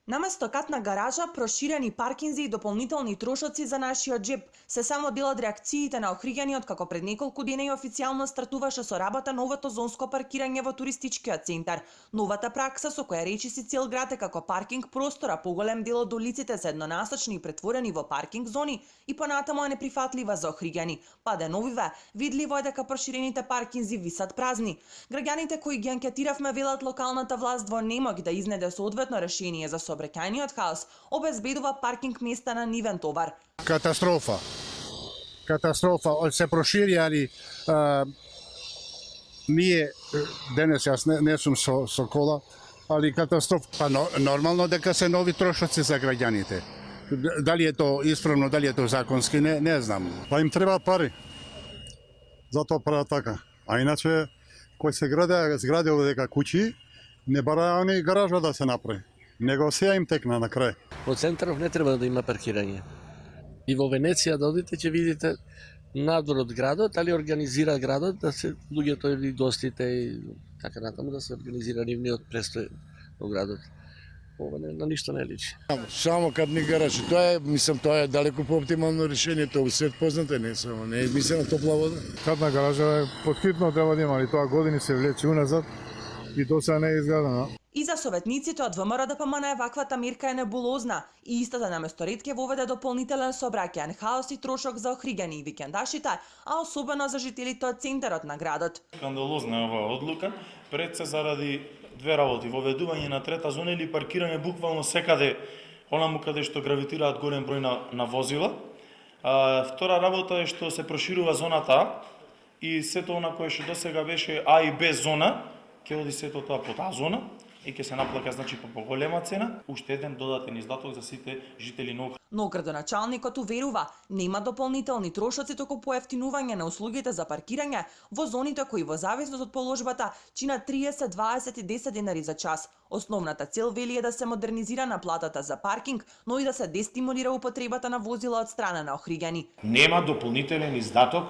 Наместо катна гаража, проширени паркинзи и дополнителни трошоци за нашиот джеп се само дел од реакциите на Охриѓани откако пред неколку дена и официјално стартуваше со работа новото зонско паркирање во туристичкиот центар. Новата пракса со која речиси цел град е како паркинг простора, поголем дел од улиците се еднонасочни и претворени во паркинг зони и понатаму е неприфатлива за Охриѓани. Па деновиве, видливо е дека проширените паркинзи висат празни. Граѓаните кои ги анкетиравме велат локалната власт во немоќ да изнеде соодветно решение за сообраќајниот хаос, обезбедува паркинг места на нивен товар. Катастрофа. Се проширија ние денес јас не сум со кола, али катастрофа. Па нормално дека се нови трошоци за граѓаните. Дали е то исправно, дали е то законски, не знам. Па им треба пари. Затоа прават така. А иначе кој се згради дека куќи, не бараа ни гаража да се направи. Него сеја им текна на крај. Во центаров не треба да има паркирање. И во Венеција да одите ќе видите надвор од градот, али организира градот да се луѓето или гостите и така натаму да се организира нивниот престој во градот. Ова на ништо не личи. Само катни гаражи, тоа е далеку по-оптимално решение, тоа свет познате, не е измислена топла вода. Катна гаража е подхитно треба да има, али тоа години се влече уназад и тоа се не е изградено. И за советниците од ВМРО ДПМН ваквата мерка е небулозна и истата наместо ред ќе воведе дополнителен сообраќајен хаос и трошок за Охриѓани и викендашите, а особено за жителите од центарот на градот. Скандалозна е оваа одлука, пред се заради две работи, воведување на трета зона или паркирање буквално секаде, онаму каде што гравитираат голем број на возила. Втора работа е што се проширува зоната А и сето она кое што досега беше А и Б зона, ќе оди сето тоа под А зона и ќе се наплаќа значи по поголема цена, уште еден додатен издаток за сите жители на Охрид. Но градоначалникот уверува, нема дополнителни трошоци току поевтинување на услугите за паркирање во зоните кои во зависност од положбата чинат 30, 20 и 10 денари за час. Основната цел вели е да се модернизира наплатата за паркинг, но и да се дестимулира употребата на возила од страна на Охриѓани. Нема дополнителен издаток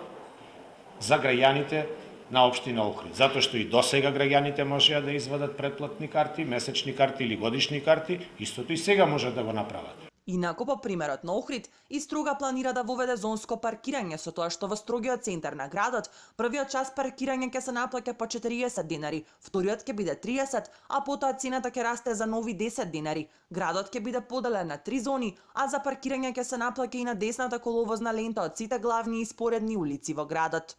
за граѓаните на општина Охрид, затоа што и досега граѓаните можеа да извадат претплатни карти, месечни карти или годишни карти, истото и сега можат да го направат. Инаку по примерот на Охрид, Иструга планира да воведе зонско паркирање со тоа што во строгиот центар на градот првиот час паркирање ќе се наплаќа по 40 денари, вториот ќе биде 30, а потоа цената ќе расте за нови 10 денари. Градот ќе биде поделен на 3 зони, а за паркирање ќе се наплаќа и на десната коловозна лента од сите главни и споредни улици во градот.